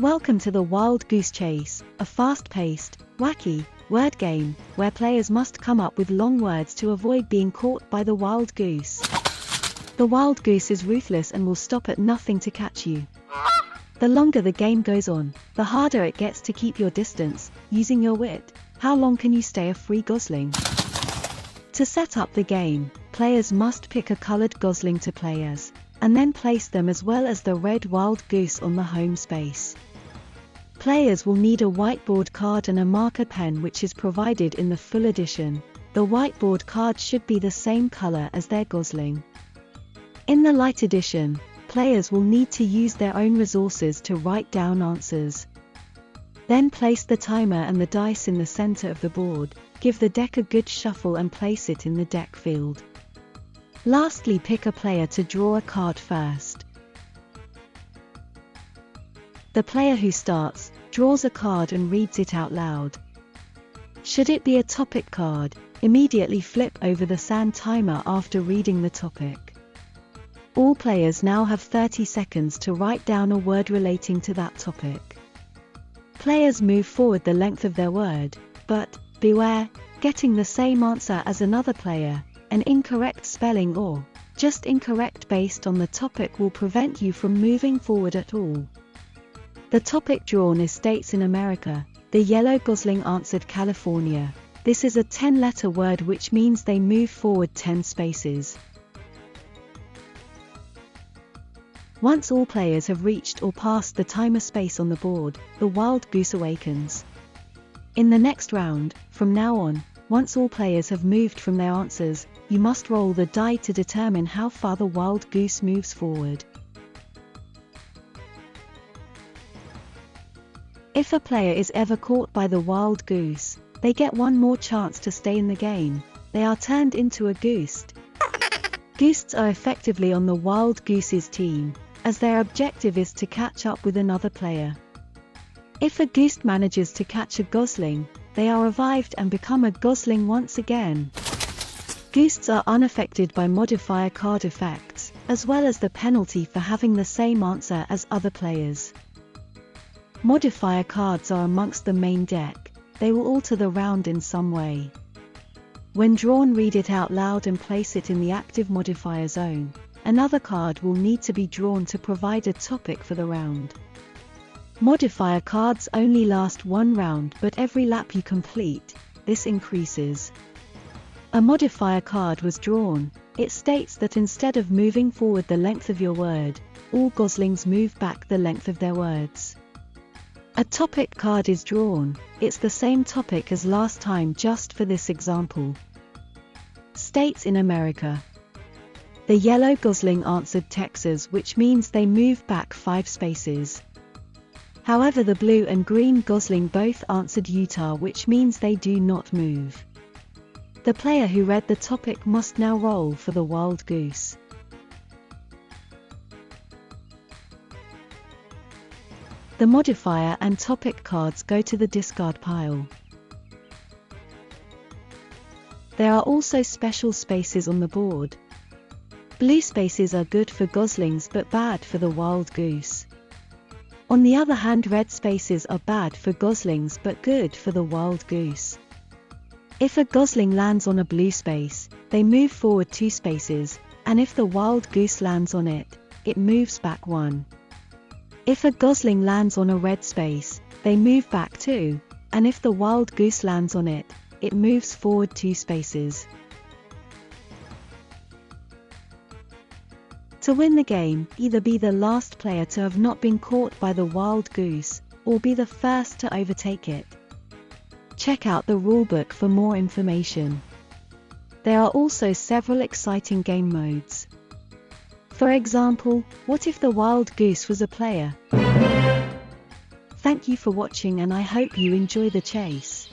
Welcome to the Wild Goose Chase, a fast-paced, wacky, word game, where players must come up with long words to avoid being caught by the wild goose. The wild goose is ruthless and will stop at nothing to catch you. The longer the game goes on, the harder it gets to keep your distance, using your wit. How long can you stay a free Gosling? To set up the game, players must pick a colored Gosling to play as, and then place them as well as the red wild goose on the home space. Players will need a whiteboard card and a marker pen, which is provided in the full edition. The whiteboard card should be the same color as their Gosling. In the light edition, players will need to use their own resources to write down answers. Then place the timer and the dice in the center of the board, give the deck a good shuffle and place it in the deck field. Lastly, pick a player to draw a card first. The player who starts, draws a card and reads it out loud. Should it be a topic card, immediately flip over the sand timer after reading the topic. All players now have 30 seconds to write down a word relating to that topic. Players move forward the length of their word, but, beware, getting the same answer as another player, an incorrect spelling or just incorrect based on the topic will prevent you from moving forward at all. The topic drawn is states in America. The yellow Gosling answered California. This is a 10-letter word, which means they move forward 10 spaces. Once all players have reached or passed the timer space on the board, the wild goose awakens. In the next round, from now on, once all players have moved from their answers, you must roll the die to determine how far the wild goose moves forward. If a player is ever caught by the wild goose, they get one more chance to stay in the game. They are turned into a ghost. Ghosts are effectively on the wild goose's team, as their objective is to catch up with another player. If a ghost manages to catch a Gosling, they are revived and become a Gosling once again. Ghosts are unaffected by modifier card effects, as well as the penalty for having the same answer as other players. Modifier cards are amongst the main deck. They will alter the round in some way. When drawn, read it out loud and place it in the active modifier zone. Another card will need to be drawn to provide a topic for the round. Modifier cards only last one round, but every lap you complete, this increases. A modifier card was drawn. It states that instead of moving forward the length of your word, all Goslings move back the length of their words. A topic card is drawn. It's the same topic as last time, just for this example. States in America. The yellow Gosling answered Texas, which means they move back 5 spaces. However, the blue and green Gosling both answered Utah, which means they do not move. The player who read the topic must now roll for the wild goose. The modifier and topic cards go to the discard pile. There are also special spaces on the board. Blue spaces are good for Goslings but bad for the wild goose. On the other hand, red spaces are bad for Goslings but good for the wild goose. If a Gosling lands on a blue space, they move forward 2 spaces, and if the wild goose lands on it, it moves back 1. If a Gosling lands on a red space, they move back 2, and if the wild goose lands on it, it moves forward 2 spaces. To win the game, either be the last player to have not been caught by the wild goose, or be the first to overtake it. Check out the rulebook for more information. There are also several exciting game modes. For example, what if the wild goose was a player? Thank you for watching, and I hope you enjoy the chase.